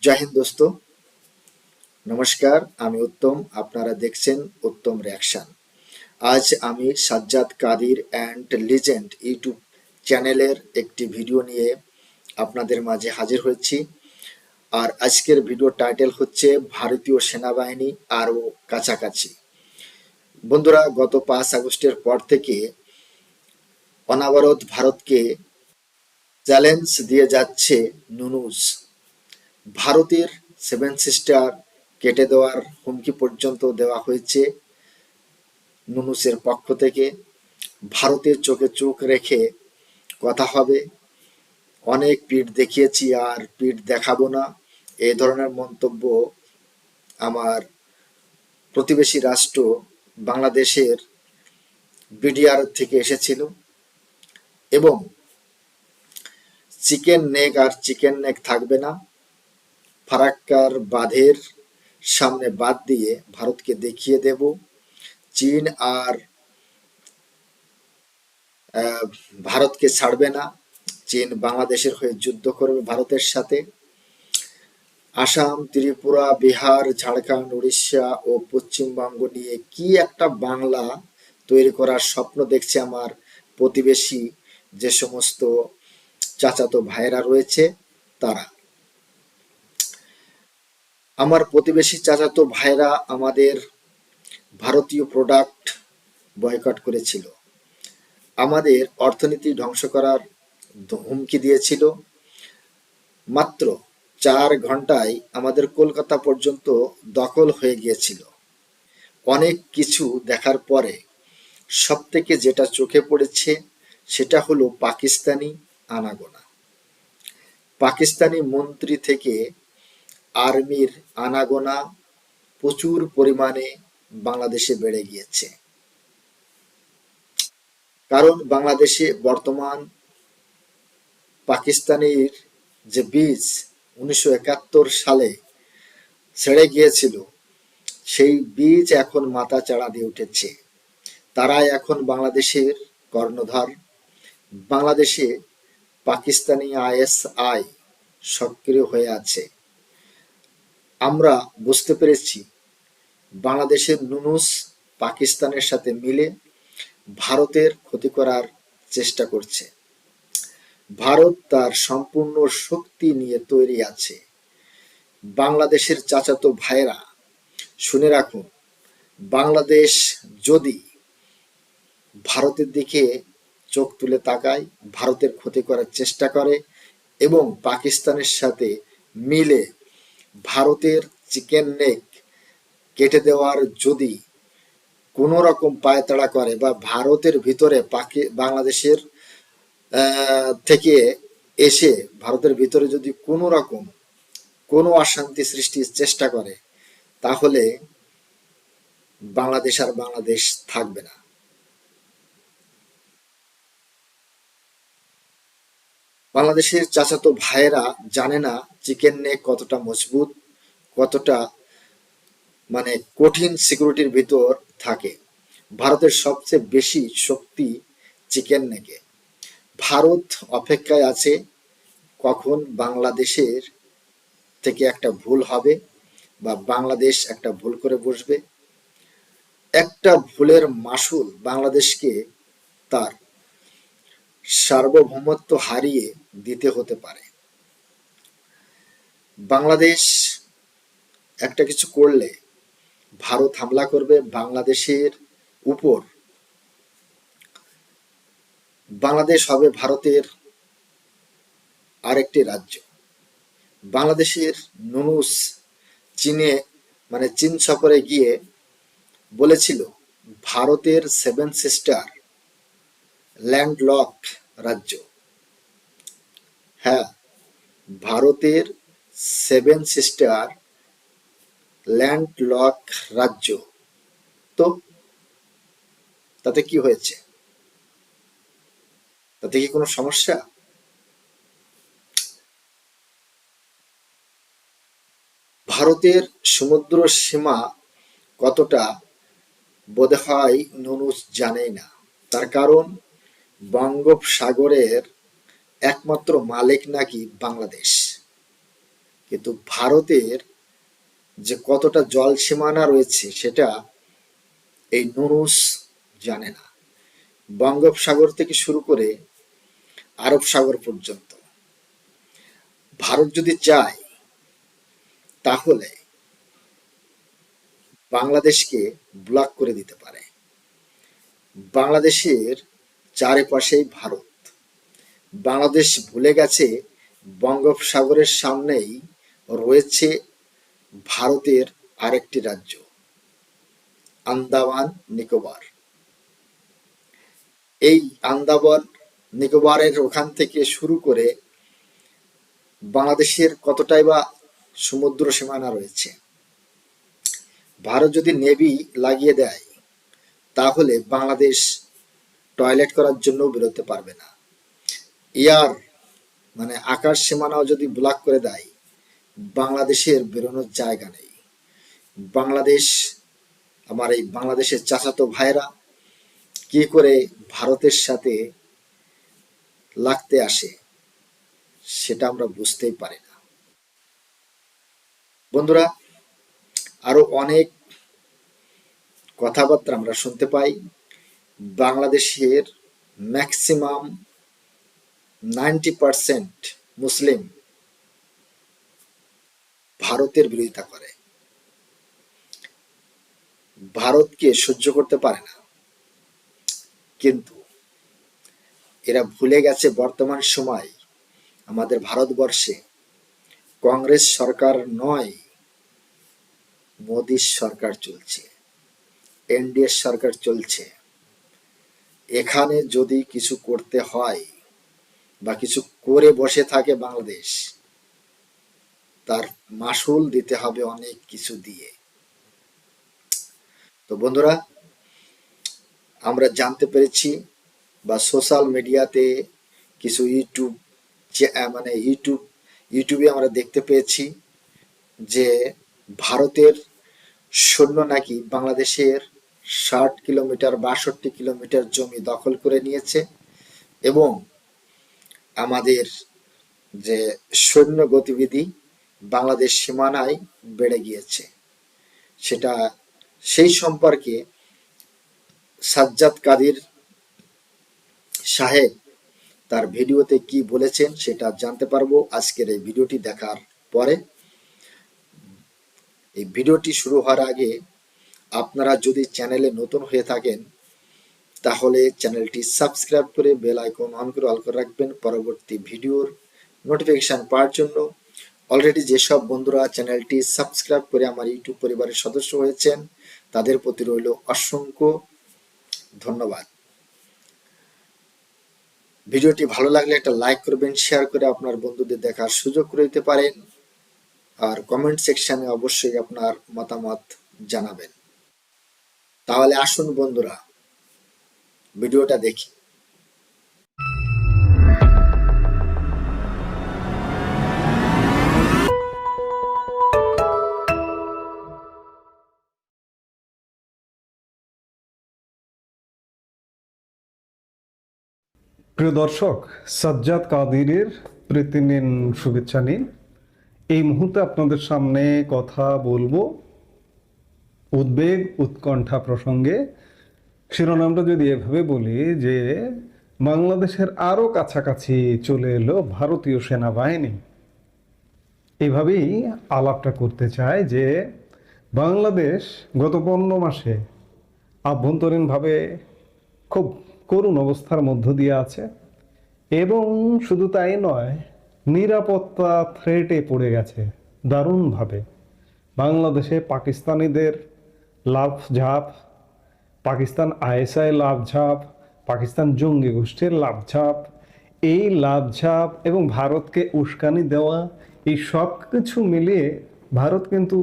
জয় হিন্দ দোস্ত, নমস্কার। আমি উত্তম, আপনারা দেখছেন উত্তম রিয়াকশন। আজ আমি Sajjad Kadir and legend YouTube চ্যানেলের একটি ভিডিও নিয়ে আপনাদের মাঝে হাজির হয়েছি। আর আজকের ভিডিও টাইটেল হচ্ছে ভারতীয় সেনাবাহিনী আরও কাছাকাছি। বন্ধুরা, গত 5 আগস্টের পর থেকে অনাবরত ভারতকে চ্যালেঞ্জ দিয়ে যাচ্ছে নুনুজ। ভারতের সেভেন সিস্টার কেটে দেওয়ার হুমকি পর্যন্ত দেওয়া হয়েছে নুনুসের পক্ষ থেকে। ভারতের চোখে চোখ রেখে কথা হবে, অনেক পিঠ দেখিয়েছি আর পিঠ দেখাবো না, এই ধরনের মন্তব্য আমার প্রতিবেশী রাষ্ট্র বাংলাদেশের বিডিআর থেকে এসেছিল। এবং চিকেন নেক আর চিকেন নেক থাকবে না। ফারাক্কার বাঁধের সামনে বাদ দিয়ে ভারতকে দেখিয়ে দেব চীন আর ভারতকে ছাড়বে না। চীন বাংলাদেশের হয়ে যুদ্ধ করবে ভারতের সাথে। আসাম, ত্রিপুরা, বিহার, ঝাড়খণ্ড, উড়িষ্যা ও পশ্চিমবঙ্গ নিয়ে কি একটা বাংলা তৈরি করার স্বপ্ন দেখছে আমার প্রতিবেশী যে সমস্ত চাচাতো ভাইয়েরা রয়েছে তারা। আমার প্রতিবেশী চাচাতো ভাইরা আমাদের ভারতীয় প্রোডাক্ট বয়কট করেছিল, আমাদের অর্থনীতি ধ্বংস করার হুমকি দিয়েছিল। মাত্র 4 ঘন্টায় আমাদের কলকাতা পর্যন্ত দখল হয়ে গিয়েছিল। অনেক কিছু দেখার পরে সবথেকে যেটা চোখে পড়েছে সেটা হলো পাকিস্তানি আনাগোনা। পাকিস্তানি মন্ত্রী থেকে আর্মির আনাগোনা প্রচুর পরিমাণে বাংলাদেশে বেড়ে গিয়েছে। কারণ বাংলাদেশে বর্তমান পাকিস্তানির যে বীজ 1971 সালে ছেড়ে গিয়েছিল, সেই বীজ এখন মাথা চাড়া দিয়ে উঠেছে। তারাই এখন বাংলাদেশের কর্ণধার। বাংলাদেশে পাকিস্তানি আইএসআই সক্রিয় হয়ে আছে। আমরা বুঝতে পেরেছি বাংলাদেশের নুনুস পাকিস্তানের সাথে মিলে ভারতের ক্ষতি করার চেষ্টা করছে। ভারত তার সম্পূর্ণ শক্তি নিয়ে তৈরি আছে। বাংলাদেশের চাচাতো ভাইরা শুনে রাখুন, বাংলাদেশ যদি ভারতের দিকে চোখ তুলে তাকায়, ভারতের ক্ষতি করার চেষ্টা করে এবং পাকিস্তানের সাথে মিলে ভারতের চিকেন নেক কেটে দেওয়ার যদি কোনো রকম পায়তাড়া করে বা ভারতের ভিতরে বাংলাদেশের থেকে এসে ভারতের ভিতরে যদি কোনো রকম কোনো অশান্তি সৃষ্টির চেষ্টা করে, তাহলে বাংলাদেশ আর বাংলাদেশ থাকবে না। বাংলাদেশের চাচাতো ভাইয়েরা জানে না চিকেন নেক কতটা মজবুত, কতটা কঠিন সিকিউরিটির ভিতর থাকে। ভারতের সবচেয়ে বেশি শক্তি চিকেন নেকে। ভারত অপেক্ষায় আছে কখন বাংলাদেশের থেকে একটা ভুল হবে বা বাংলাদেশ একটা ভুল করে বসবে। একটা ভুলের মাসুল বাংলাদেশকে তার সার্বভৌমত্ব হারিয়ে দিতে হতে পারে। বাংলাদেশ একটা কিছু করলে ভারত হামলা করবে বাংলাদেশের উপর। বাংলাদেশ হবে ভারতের আরেকটি রাজ্য। বাংলাদেশের নুনুস চীন সফরে গিয়ে বলেছিল ভারতের সেভেন সিস্টার ল্যান্ডলক রাজ্য। হ্যাঁ, ভারতের সেভেন সিস্টার ল্যান্ডলক রাজ্য। তো তাতে কি হয়েছে? তাতে কি কোনো সমস্যা? ভারতের সমুদ্র সীমা কতটা বোধহয় নুনুস জানেই না। তার কারণ বঙ্গোপসাগরের একমাত্র মালিক নাকি বাংলাদেশ, কিন্তু ভারতের যে কতটা জল সীমানা রয়েছে সেটা এই নুরুস জানে না। বঙ্গোপসাগর থেকে শুরু করে আরব সাগর পর্যন্ত ভারত যদি চায় তাহলে বাংলাদেশকে ব্লক করে দিতে পারে। বাংলাদেশের চারিপাশেই ভারত। বাংলাদেশ ভুলে গেছে বঙ্গোপসাগরের সামনেই রয়েছে ভারতের আরেকটি রাজ্য, আন্দামান নিকোবর। এই আন্দামান নিকোবরের ওখান থেকে শুরু করে বাংলাদেশের কতটাই বা সমুদ্র সীমানা রয়েছে। ভারত যদি নেভি লাগিয়ে দেয় তাহলে বাংলাদেশ টয়লেট করার জন্য বেরোতে পারবে না। এয়ার মানে আকাশ সীমানাও যদি ব্লক করে দেয়, বাংলাদেশের বেরোনোর জায়গা নেই। বাংলাদেশ, আমার এই বাংলাদেশের চাচাতো ভাইরা কি করে ভারতের সাথে লাগতে আসে সেটা আমরা বুঝতেই পারি না। বন্ধুরা, আরো অনেক কথাবার্তা আমরা শুনতে পাই। বাংলাদেশের ম্যাক্সিমাম 90% মুসলিম ভারতের বিরোধিতা করে, ভারতকে সহ্য করতে পারে না। কিন্তু এরা ভুলে গেছে বর্তমান সময় আমাদের ভারতবর্ষে কংগ্রেস সরকার নয়, মোদীর সরকার চলছে, এনডিএ সরকার চলছে। এখানে যদি কিছু করতে হয় বা কিছু করে বসে থাকে বাংলাদেশ, তার মাসুল দিতে হবে অনেক কিছু দিয়ে। তো বন্ধুরা, আমরা জানতে পেরেছি বা সোশ্যাল মিডিয়াতে কিছু ইউটিউবে আমরা দেখতে পেয়েছি যে ভারতের সৈন্য নাকি বাংলাদেশের 60 কিলোমিটার 62 কিলোমিটার জমি দখল করে নিয়েছে এবং আমাদের যে সৈন্য গতিবিধি বাংলাদেশ সীমানায় বেড়ে গিয়েছে। সেটা সেই সম্পর্কে সাজ্জাদ কাদির সাহেব তার ভিডিওতে কি বলেছেন সেটা জানতে পারবো আজকের এই ভিডিওটি দেখার পরে। এই ভিডিওটি শুরু হওয়ার আগে আপনারা যদি চ্যানেলে নতুন হয়ে থাকেন তাহলে চ্যানেলটি সাবস্ক্রাইব করে বেল আইকন অন করে অল করে রাখবেন পরবর্তী ভিডিওর নোটিফিকেশন পাওয়ার জন্য। অলরেডি যেসব বন্ধুরা চ্যানেলটি সাবস্ক্রাইব করে আমার ইউটিউব পরিবারের সদস্য হয়েছেন তাদের প্রতি রইল অসংখ্য ধন্যবাদ। ভিডিওটি ভালো লাগলে একটা লাইক করবেন, শেয়ার করে আপনার বন্ধুদের দেখার সুযোগ করে দিতে পারেন, আর কমেন্ট সেকশনে অবশ্যই আপনার মতামত জানাবেন। তাহলে আসুন বন্ধুরা ভিডিওটা দেখি। প্রিয় দর্শক, সাজ্জাদ কাদিরের প্রীতি নিন, শুভেচ্ছা নিন। এই মুহূর্তে আপনাদের সামনে কথা বলবো উদ্বেগ উৎকণ্ঠা প্রসঙ্গে। শিরোনামটা যদি এভাবে বলি যে বাংলাদেশের আরো কাছাকাছি চলে এলো ভারতীয় সেনাবাহিনী। এভাবেই আলাপটা করতে চায় যে বাংলাদেশ গত 15 মাসে আভ্যন্তরীণভাবে খুব করুণ অবস্থার মধ্য দিয়ে আছে এবং শুধু তাই নয়, নিরাপত্তা থ্রেটে পড়ে গেছে দারুণভাবে। বাংলাদেশে পাকিস্তানিদের লাফঝাপ, পাকিস্তান আইএসআই লাফঝাপ, পাকিস্তান জঙ্গি গোষ্ঠীর লাফঝাপ, এই লাফঝাপ এবং ভারতকে উস্কানি দেওয়া, এই সব কিছু মিলিয়ে ভারত কিন্তু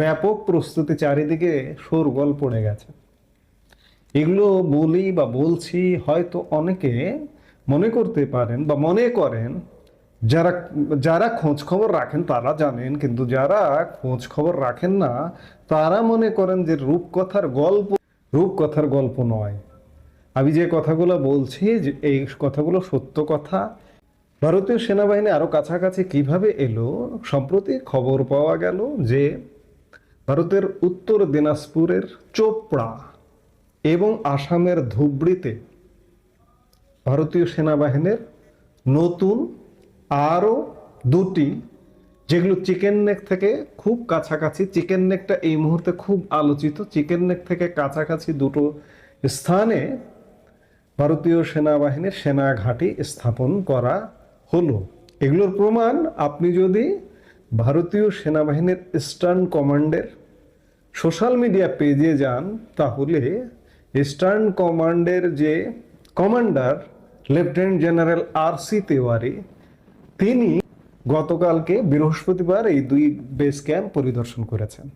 ব্যাপক প্রস্তুতি, চারিদিকে শোরগোল পড়ে গেছে। এগুলো বলি বা বলছি হয়তো অনেকে মনে করতে পারেন বা মনে করেন, যারা যারা খোঁজ খবর রাখেন তারা জানেন, কিন্তু যারা খোঁজ খবর রাখেন না তারা মনে করেন যে রূপকথার গল্প নয়। আমি যে কথাগুলো বলছি যে এই কথাগুলো সত্য কথা। ভারতীয় সেনাবাহিনী আরো কাছাকাছি কিভাবে এলো? সম্প্রতি খবর পাওয়া গেল যে ভারতের উত্তর দিনাজপুরের চোপড়া এবং আসামের ধুবড়িতে ভারতীয় সেনাবাহিনীর নতুন আরো দুটি, যেগুলো চিকেন নেক থেকে খুব কাছাকাছি, চিকেন নেকটা এই মুহূর্তে খুব আলোচিত, চিকেন নেক থেকে কাছাকাছি দুটো স্থানে ভারতীয় সেনাবাহিনীর সেনা ঘাঁটি স্থাপন করা হলো। এগুলোর প্রমাণ আপনি যদি ভারতীয় সেনাবাহিনীর ইস্টার্ন কমান্ডের সোশ্যাল মিডিয়া পেজে যান, তাহলে ইস্টার্ন কমান্ডের যে commander lieutenant general R C. Tiwari, তিনি গতকালকে বৃহস্পতিবার এই দুই বেস ক্যাম্প পরিদর্শন করেছেন।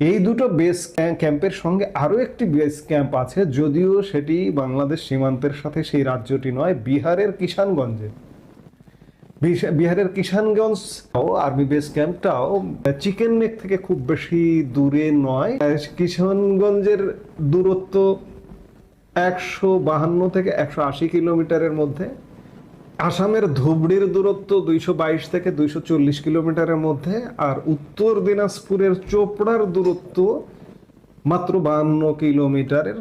এই দুটো বেস ক্যাম্পের সঙ্গে আরো একটি বেস ক্যাম্প আছে, যদিও সেটি বাংলাদেশ সীমান্তের সাথে সেই রাজ্যটি নয়, বিহারের কিষানগঞ্জে। বিহারের কিষানগঞ্জ আর্মি বেস ক্যাম্পটাও চিকেন নেক থেকে খুব বেশি দূরে নয়। কিষানগঞ্জের দূরত্ব 152 থেকে 180 কিলোমিটারের মধ্যে। আসামের ধুবড়ির দূরত্ব 222 থেকে 240 কিলোমিটারের মধ্যে। আর উত্তর দিনাজপুরের চোপড়ার দূরত্ব মাত্র 52 কিলোমিটারের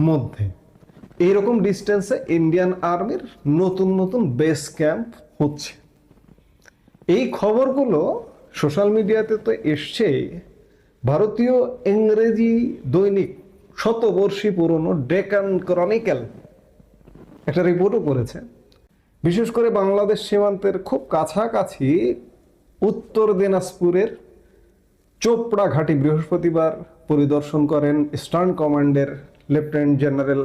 মধ্যে। এইরকম ডিস্টেন্সে ইন্ডিয়ান আর্মির নতুন নতুন বেস ক্যাম্প হচ্ছে। এই খবরগুলো সোশ্যাল মিডিয়াতে তো এসছে। ভারতীয় ইংরেজি দৈনিক শতবর্ষী পুরনো ডেকান ক্রনিকেল একটা রিপোর্টও করেছে। বিশেষ করে বাংলাদেশ সীমান্তের খুব কাছাকাছি উত্তর দিনাজপুরের চোপড়া ঘাঁটি বৃহস্পতিবার পরিদর্শন করেন ইস্টার্ন কমান্ডের lieutenant general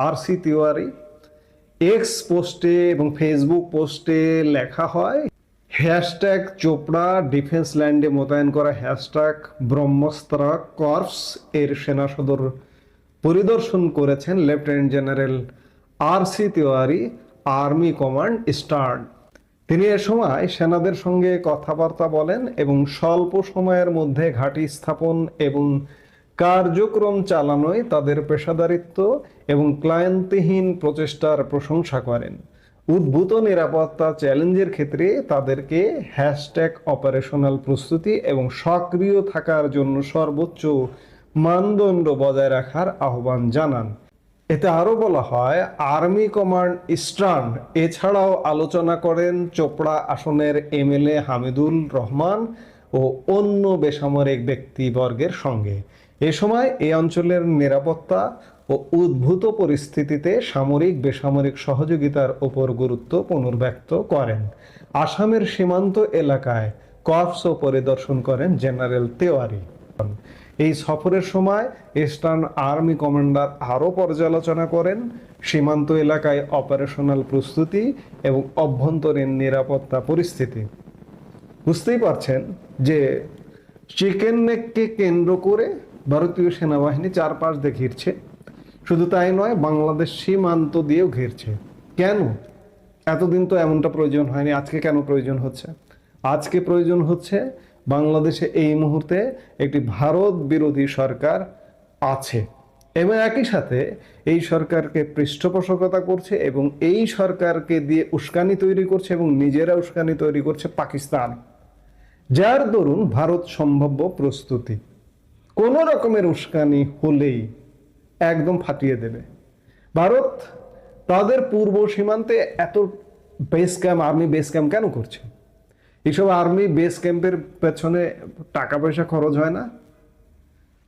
R C. Tiwari. X পোস্টে এবং ফেসবুক পোস্টে লেখা হয়, হ্যাশট্যাগ চোপড়া ডিফেন্স ল্যান্ডে মোতায়েন করা হ্যাশট্যাগ ব্রহ্মস্ত্র কর্পস এর সেনা সদর পরিদর্শন করেছেন lieutenant general R C. Tiwari, army command eastern. তিনি এ সময় সেনাদের সঙ্গে কথাবার্তা বলেন এবং স্বল্প সময়ের মধ্যে ঘাঁটি স্থাপন এবং কার্যক্রম চালানোয় তাদের পেশাদারিত্ব এবং ক্লান্তিহীন প্রচেষ্টার প্রশংসা করেন। উদ্ভূত নিরাপত্তা চ্যালেঞ্জের ক্ষেত্রে তাদেরকে হ্যাশট্যাগ অপারেশনাল প্রস্তুতি এবং সক্রিয় থাকার জন্য সর্বোচ্চ মানদণ্ড বজায় রাখার আহ্বান জানান। এতে আরো বলা হয়, আর্মি কমান্ড ইস্টার্ন এছাড়াও আলোচনা করেন চোপড়া আসনের এমএলএ হামিদুল রহমান ও অন্য বেসামরিক ব্যক্তিবর্গের সঙ্গে। এ সময় এই অঞ্চলের নিরাপত্তা ও উদ্ভূত পরিস্থিতিতে সামরিক বেসামরিক সহযোগিতার উপর গুরুত্ব পুনর্ব্যক্ত করেন। আসামের সীমান্ত এলাকায় কর্পসও পরিদর্শন করেন জেনারেল তিওয়ারি। এই সফরের সময় ইস্টার্ন আর্মি কমান্ডার আরও পর্যালোচনা করেন সীমান্ত এলাকায় অপারেশনাল প্রস্তুতি এবং অভ্যন্তরীণ নিরাপত্তা পরিস্থিতি। বুঝতেই পারছেন যে চিকেন নেককে কেন্দ্র করে ভারতীয় সেনাবাহিনী চারপাশ দিয়ে ঘিরছে। শুধু তাই নয়, বাংলাদেশ সীমান্ত দিয়েও ঘিরছে। কেন? এতদিন তো এমনটা প্রয়োজন হয়নি, আজকে কেন প্রয়োজন হচ্ছে? আজকে প্রয়োজন হচ্ছে বাংলাদেশে এই মুহূর্তে একটি ভারত বিরোধী সরকার আছে এবং একই সাথে এই সরকারকে পৃষ্ঠপোষকতা করছে এবং এই সরকারকে দিয়ে উস্কানি তৈরি করছে এবং নিজেরা উস্কানি তৈরি করছে পাকিস্তান, যার দরুন ভারত সম্ভাব্য প্রস্তুতি কোন রকমের উস্কানি হলেই একদম ফাটিয়ে দেবে। ভারত তাদের পূর্ব সীমান্তে এত base camp, army base camp কেন করছে? এইসব আর্মি বেস ক্যাম্পের পেছনে টাকা পয়সা খরচ হয় না?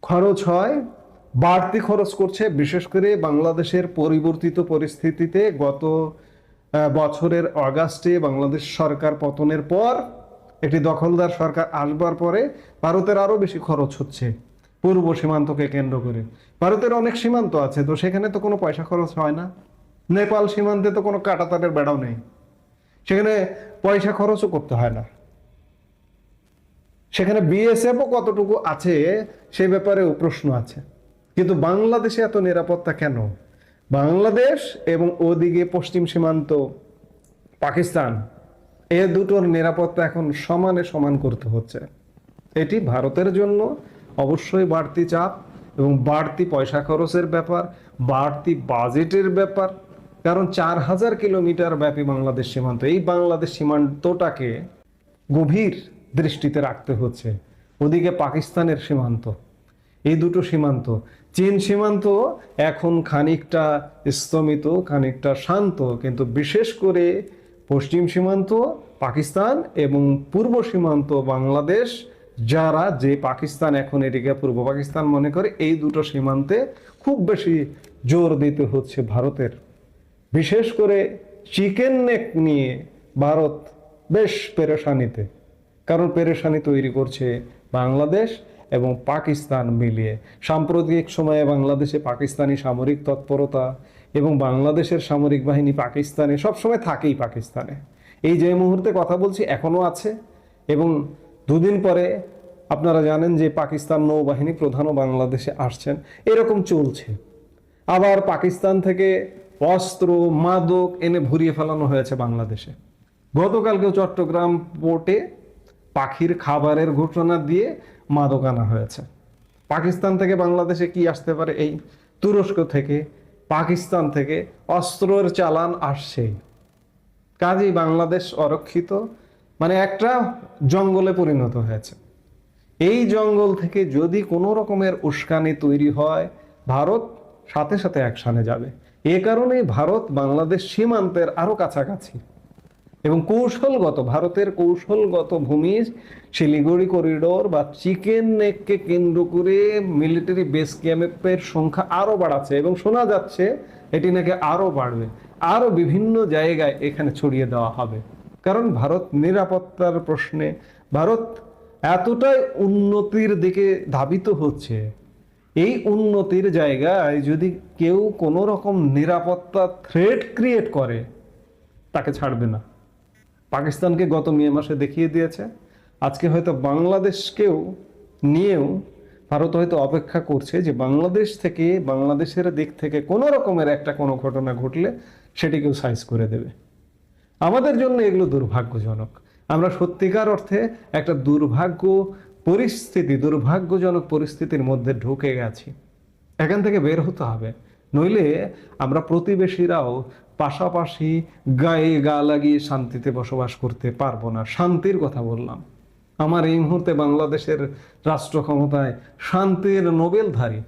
খরচ হয়, বাড়তি খরচ করছে। বিশেষ করে বাংলাদেশের পরিবর্তিত পরিস্থিতিতে গত বছরের অগাস্টে বাংলাদেশ সরকার পতনের পর একটি দখলদার সরকার আসবার পরে ভারতের আরো বেশি খরচ হচ্ছে পূর্ব সীমান্তকে কেন্দ্র করে। ভারতের অনেক সীমান্ত আছে, তো সেখানে তো কোনো পয়সা খরচ হয় না। নেপাল সীমান্তে তো কোনো কাঁটাতারের বেড়াও নেই, সেখানে পয়সা খরচও করতে হয় না। সেখানে বিএসএফও কতটুকু আছে সে ব্যাপারেও প্রশ্ন আছে। কিন্তু বাংলাদেশে এত নিরাপত্তা কেন? বাংলাদেশ এবং ওদিকে পশ্চিম সীমান্ত পাকিস্তান, এ দুটোর নিরাপত্তা এখন সমানে সমান করতে হচ্ছে। এটি ভারতের জন্য অবশ্যই বাড়তি চাপ এবং বাড়তি পয়সা খরচের ব্যাপার, বাড়তি বাজেটের ব্যাপার। কারণ 4000 কিলোমিটার ব্যাপী বাংলাদেশ সীমান্ত, এই বাংলাদেশ সীমান্তটাকে গভীর দৃষ্টিতে রাখতে হচ্ছে। ওদিকে পাকিস্তানের সীমান্ত, এই দুটো সীমান্ত, চীন সীমান্ত এখন খানিকটা স্তমিত, খানিকটা শান্ত, কিন্তু বিশেষ করে পশ্চিম সীমান্ত পাকিস্তান এবং পূর্ব সীমান্ত বাংলাদেশ, যারা যে পাকিস্তান এখন এটিকে পূর্ব পাকিস্তান মনে করে, এই দুটো সীমান্তে খুব বেশি জোর দিতে হচ্ছে ভারতের। বিশেষ করে চিকেন নেক নিয়ে ভারত বেশ পেরেশানিতে, কারণ পেরেশানি তৈরি করছে বাংলাদেশ এবং পাকিস্তান মিলিয়ে। সাম্প্রতিক সময়ে বাংলাদেশে পাকিস্তানি সামরিক তৎপরতা এবং বাংলাদেশের সামরিক বাহিনী পাকিস্তানে সবসময় থাকেই, পাকিস্তানে এই যে মুহূর্তে কথা বলছি এখনো আছে। এবং দুদিন পরে আপনারা জানেন যে পাকিস্তান নৌবাহিনী প্রধানও বাংলাদেশে আসছেন, এরকম চলছে। আবার পাকিস্তান থেকে অস্ত্র মাদক এনে ভরিয়ে ফেলানো হয়েছে বাংলাদেশে। গতকালকেও চট্টগ্রাম পোর্টে পাখির খাবারের ঘোষণা দিয়ে মাদক আনা হয়েছে। পাকিস্তান থেকে বাংলাদেশে কি আসতে পারে? এই তুরস্ক থেকে, পাকিস্তান থেকে অস্ত্রের চালান আসছেই। কাজেই বাংলাদেশ অরক্ষিত, মানে একটা জঙ্গলে পরিণত হয়েছে। এই জঙ্গল থেকে যদি কোনো রকমের উস্কানি তৈরি হয়, ভারত সাথে সাথে অ্যাকশনে যাবে। এ কারণেই ভারত বাংলাদেশ সীমান্তের আরো কাছাকাছি এবং ভারতের কৌশলগত ভূমি শিলিগুড়ি করিডোর বা চিকেন নেককে কেন্দ্র করে মিলিটারি বেস ক্যাম্পের সংখ্যা আরো বাড়াচ্ছে এবং শোনা যাচ্ছে এটি নাকি আরো বাড়বে, আরো বিভিন্ন জায়গায় এখানে ছড়িয়ে দেওয়া হবে। কারণ ভারত নিরাপত্তার প্রশ্নে ভারত এতটাই উন্নতির দিকে ধাবিত হচ্ছে, এই উন্নতির জায়গায় যদি কেউ কোনো রকম নিরাপত্তা থ্রেট ক্রিয়েট করে, তাকে ছাড়বে না। পাকিস্তানকে গত মে মাসে দেখিয়ে দিয়েছে। আজকে হয়তো বাংলাদেশকেও নিয়েও ভারত হয়তো অপেক্ষা করছে যে বাংলাদেশ থেকে, বাংলাদেশের দিক থেকে কোনো রকমের কোনো ঘটনা ঘটলে সেটিকেও সাইজ করে দেবে। আমাদের জন্য এগুলো দুর্ভাগ্যজনক। আমরা সত্যিকার অর্থে একটা দুর্ভাগ্যজনক পরিস্থিতির মধ্যে ঢুকে গেছি। এখান থেকে বের হতে হবে, নইলে আমরা প্রতিবেশীরাও পাশাপাশি গায়ে গা লাগিয়ে শান্তিতে বসবাস করতে পারবো না। শান্তির কথা বললাম, আমার এই মুহূর্তে বাংলাদেশের রাষ্ট্র ক্ষমতায় শান্তির নোবেলধারী,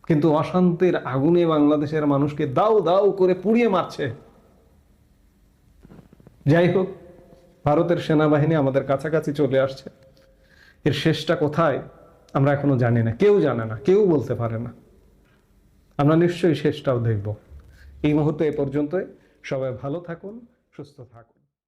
কিন্তু অশান্তির আগুনে বাংলাদেশের মানুষকে দাউ দাউ করে পুড়িয়ে মারছে। যাই হোক, ভারতের সেনাবাহিনী আমাদের কাছাকাছি চলে আসছে। এর শেষটা কোথায় আমরা এখনো জানি না, কেউ জানে না, কেউ বলতে পারে না। আমরা নিশ্চয়ই শেষটাও দেখব। এই মুহূর্তে এ পর্যন্তই। সবাই ভালো থাকুন, সুস্থ থাকুন।